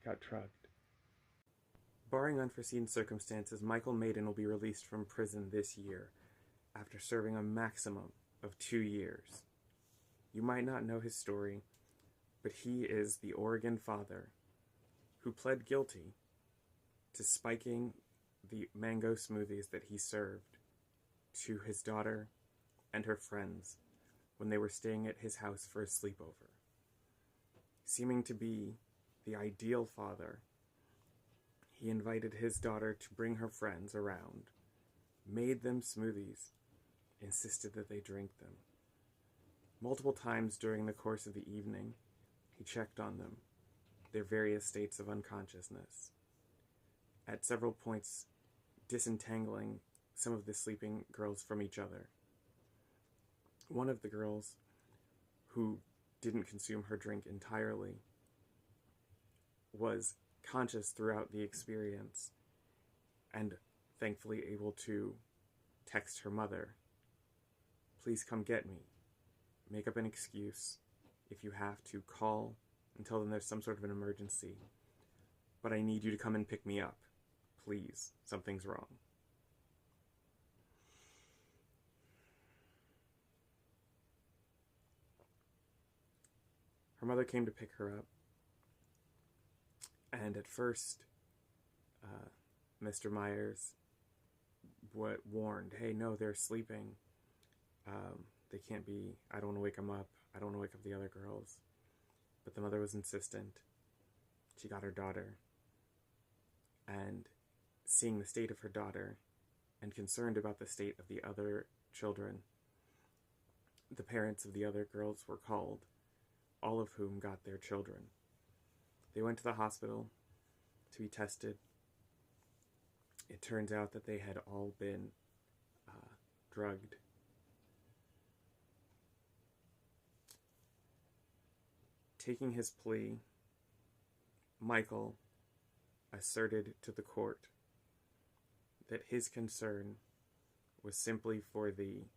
got drugged. Barring unforeseen circumstances, Michael Meyden will be released from prison this year after serving a maximum of 2 years. You might not know his story, but he is the Oregon father who pled guilty to spiking the mango smoothies that he served to his daughter and her friends when they were staying at his house for a sleepover. Seeming to be the ideal father, he invited his daughter to bring her friends around, made them smoothies, insisted that they drink them. Multiple times during the course of the evening, he checked on them, their various states of unconsciousness. At several points, disentangling some of the sleeping girls from each other. One of the girls, who didn't consume her drink entirely, was conscious throughout the experience and thankfully able to text her mother, "Please come get me. Make up an excuse if you have to. Call and tell them there's some sort of an emergency. But I need you to come and pick me up. Please, something's wrong." Her mother came to pick her up, and at first, Mr. Myers warned, "Hey, no, they're sleeping. They can't be, I don't want to wake them up. I don't want to wake up the other girls." But the mother was insistent. She got her daughter, and seeing the state of her daughter, and concerned about the state of the other children, the parents of the other girls were called, all of whom got their children. They went to the hospital to be tested. It turns out that they had all been drugged. Taking his plea, Michael asserted to the court that his concern was simply for the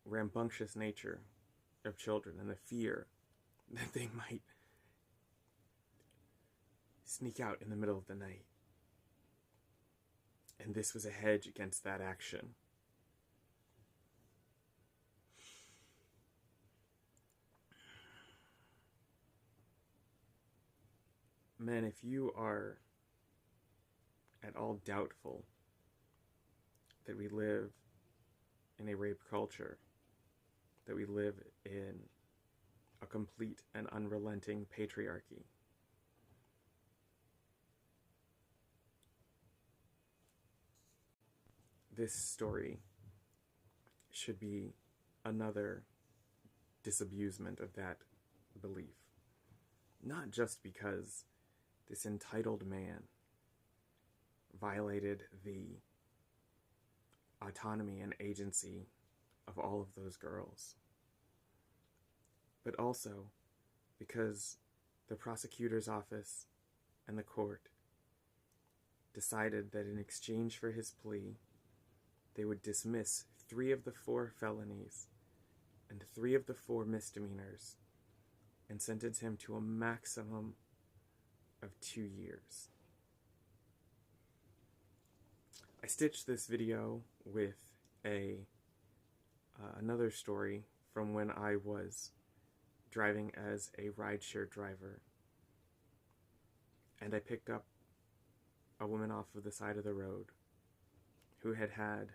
rambunctious nature of children and the fear that they might sneak out in the middle of the night. And this was a hedge against that action. Men, if you are at all doubtful that we live in a rape culture, that we live in a complete and unrelenting patriarchy, this story should be another disabusement of that belief. Not just because this entitled man violated the autonomy and agency of all of those girls, but also because the prosecutor's office and the court decided that in exchange for his plea, they would dismiss 3 of the 4 felonies and 3 of the 4 misdemeanors and sentence him to a maximum of 2 years. I stitched this video with another story from when I was driving as a rideshare driver, and I picked up a woman off of the side of the road who had had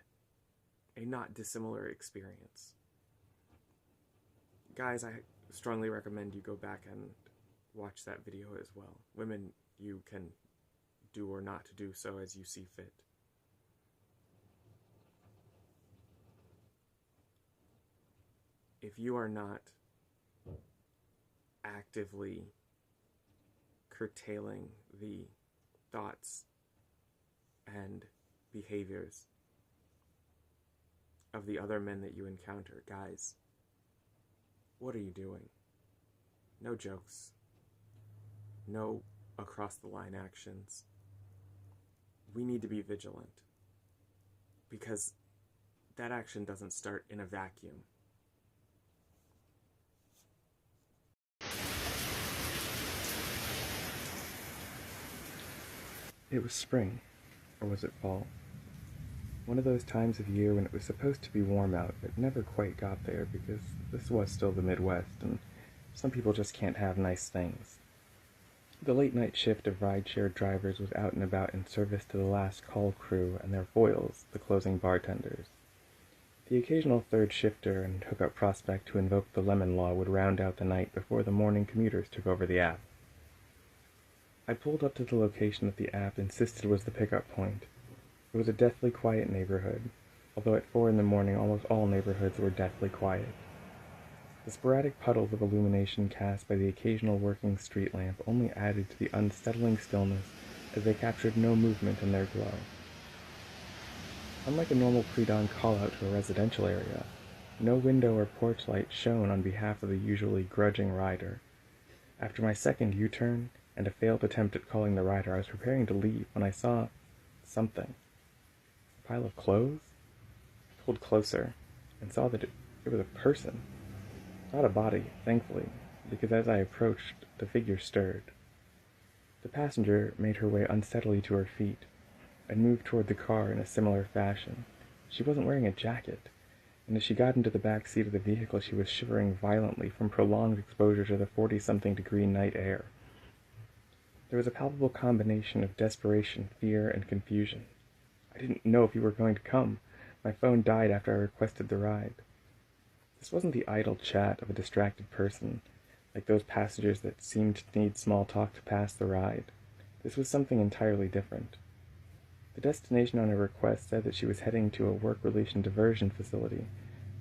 a not dissimilar experience. Guys, I strongly recommend you go back and watch that video as well. Women, you can do or not do so as you see fit. If you are not actively curtailing the thoughts and behaviors of the other men that you encounter, guys, what are you doing? No jokes. No across-the-line actions. We need to be vigilant, because that action doesn't start in a vacuum. It was spring, or was it fall? One of those times of year when it was supposed to be warm out, but never quite got there because this was still the Midwest, and some people just can't have nice things. The late-night shift of rideshare drivers was out and about in service to the last call crew and their foils, the closing bartenders. The occasional third shifter and hookup prospect who invoked the lemon law would round out the night before the morning commuters took over the app. I pulled up to the location that the app insisted was the pickup point. It was a deathly quiet neighborhood, although at 4 in the morning almost all neighborhoods were deathly quiet. The sporadic puddles of illumination cast by the occasional working street lamp only added to the unsettling stillness as they captured no movement in their glow. Unlike a normal pre-dawn call-out to a residential area, no window or porch light shone on behalf of the usually grudging rider. After my second U-turn and a failed attempt at calling the rider, I was preparing to leave when I saw something. A pile of clothes? I pulled closer and saw that it was a person. Not a body, thankfully, because as I approached, the figure stirred. The passenger made her way unsteadily to her feet and moved toward the car in a similar fashion. She wasn't wearing a jacket, and as she got into the back seat of the vehicle, she was shivering violently from prolonged exposure to the 40-something degree night air. There was a palpable combination of desperation, fear, and confusion. I didn't know if you were going to come. My phone died after I requested the ride. This wasn't the idle chat of a distracted person, like those passengers that seemed to need small talk to pass the ride. This was something entirely different. The destination on her request said that she was heading to a work-relation diversion facility,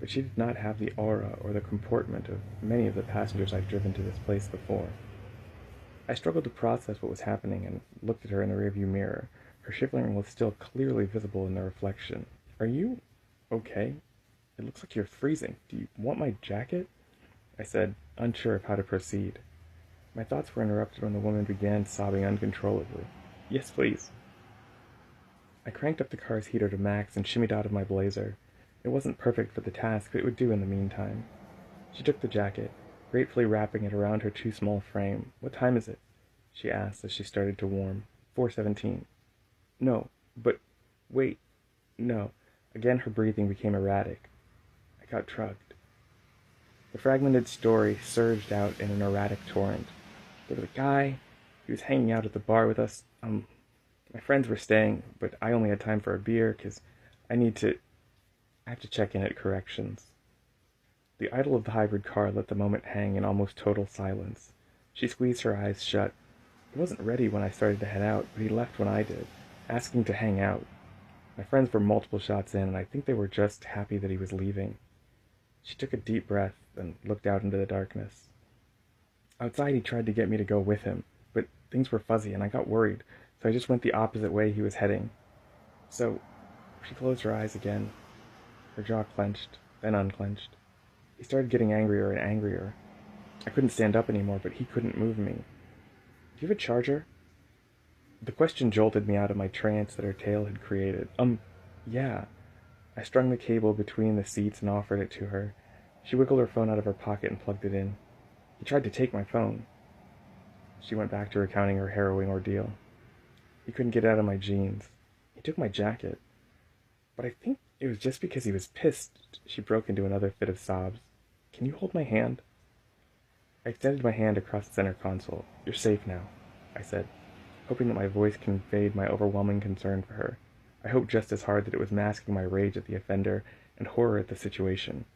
but she did not have the aura or the comportment of many of the passengers I've driven to this place before. I struggled to process what was happening and looked at her in the rearview mirror. Her shivering was still clearly visible in the reflection. "Are you okay? It looks like you're freezing. Do you want my jacket?" I said, unsure of how to proceed. My thoughts were interrupted when the woman began sobbing uncontrollably. "Yes, please." I cranked up the car's heater to max and shimmied out of my blazer. It wasn't perfect for the task, but it would do in the meantime. She took the jacket, gratefully wrapping it around her too small frame. "What time is it?" she asked as she started to warm. 4:17. "No, but wait, no." Again her breathing became erratic. I got drugged. The fragmented story surged out in an erratic torrent. There was a guy. He was hanging out at the bar with us. My friends were staying, but I only had time for a beer, because I have to check in at corrections. The idle of the hybrid car let the moment hang in almost total silence. She squeezed her eyes shut. He wasn't ready when I started to head out, but he left when I did, asking to hang out. My friends were multiple shots in, and I think they were just happy that he was leaving. She took a deep breath and looked out into the darkness. Outside he tried to get me to go with him, but things were fuzzy and I got worried, so I just went the opposite way he was heading. So, she closed her eyes again. Her jaw clenched, then unclenched. He started getting angrier and angrier. I couldn't stand up anymore, but he couldn't move me. "Do you have a charger?" The question jolted me out of my trance that her tale had created. Yeah." I strung the cable between the seats and offered it to her. She wiggled her phone out of her pocket and plugged it in. "He tried to take my phone." She went back to recounting her harrowing ordeal. "He couldn't get out of my jeans. He took my jacket. But I think it was just because he was pissed." She broke into another fit of sobs. "Can you hold my hand?" I extended my hand across the center console. "You're safe now," I said, hoping that my voice conveyed my overwhelming concern for her. I hoped just as hard that it was masking my rage at the offender and horror at the situation.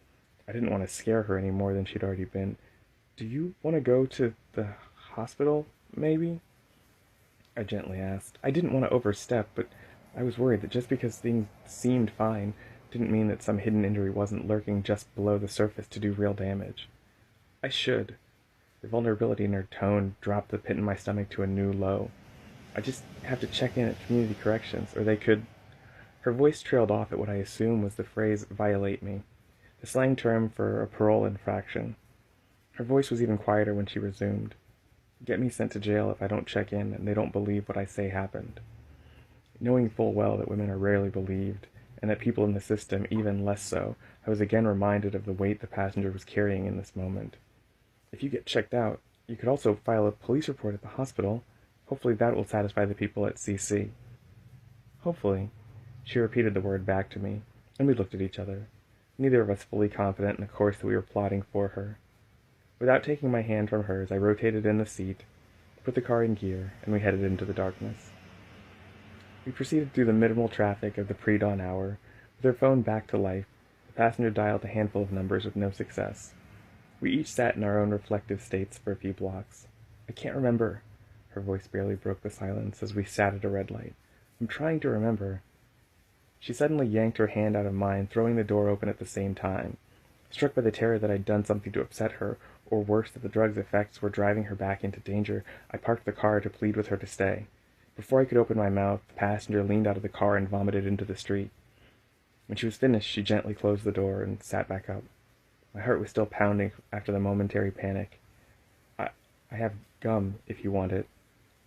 I didn't want to scare her any more than she'd already been. "Do you want to go to the hospital, maybe?" I gently asked. I didn't want to overstep, but I was worried that just because things seemed fine didn't mean that some hidden injury wasn't lurking just below the surface to do real damage. "I should." The vulnerability in her tone dropped the pit in my stomach to a new low. "I just have to check in at community corrections, or they could—" Her voice trailed off at what I assume was the phrase "violate me," the slang term for a parole infraction. Her voice was even quieter when she resumed. "Get me sent to jail if I don't check in and they don't believe what I say happened." Knowing full well that women are rarely believed, and that people in the system even less so, I was again reminded of the weight the passenger was carrying in this moment. "If you get checked out, you could also file a police report at the hospital," Hopefully that will satisfy the people at CC. Hopefully. She repeated the word back to me, and we looked at each other, neither of us fully confident in the course that we were plotting for her. Without taking my hand from hers, I rotated in the seat, put the car in gear, and we headed into the darkness. We proceeded through the minimal traffic of the pre-dawn hour. With her phone back to life, the passenger dialed a handful of numbers with no success. We each sat in our own reflective states for a few blocks. I can't remember. Her voice barely broke the silence as we sat at a red light. I'm trying to remember. She suddenly yanked her hand out of mine, throwing the door open at the same time. Struck by the terror that I'd done something to upset her, or worse, that the drug's effects were driving her back into danger, I parked the car to plead with her to stay. Before I could open my mouth, the passenger leaned out of the car and vomited into the street. When she was finished, she gently closed the door and sat back up. My heart was still pounding after the momentary panic. I have gum, if you want it.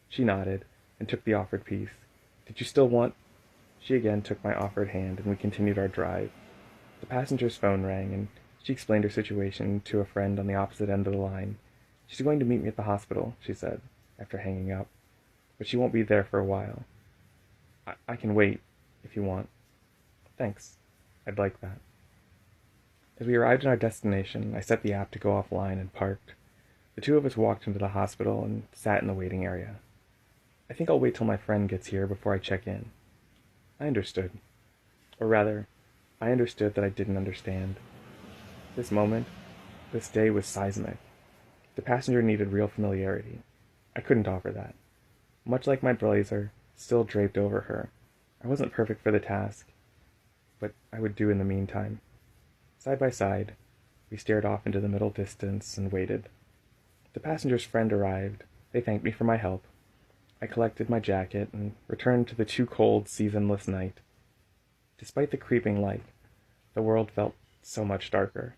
She nodded, and took the offered piece. Did you still want... She again took my offered hand, and we continued our drive. The passenger's phone rang, and she explained her situation to a friend on the opposite end of the line. She's going to meet me at the hospital, she said, after hanging up. But she won't be there for a while. I can wait, if you want. Thanks. I'd like that. As we arrived at our destination, I set the app to go offline and parked. The two of us walked into the hospital and sat in the waiting area. I think I'll wait till my friend gets here before I check in. I understood. Or rather, I understood that I didn't understand. This moment, this day was seismic. The passenger needed real familiarity. I couldn't offer that. Much like my blazer, still draped over her, I wasn't perfect for the task, but I would do in the meantime. Side by side, we stared off into the middle distance and waited. The passenger's friend arrived. They thanked me for my help. I collected my jacket and returned to the too-cold, seasonless night. Despite the creeping light, the world felt so much darker.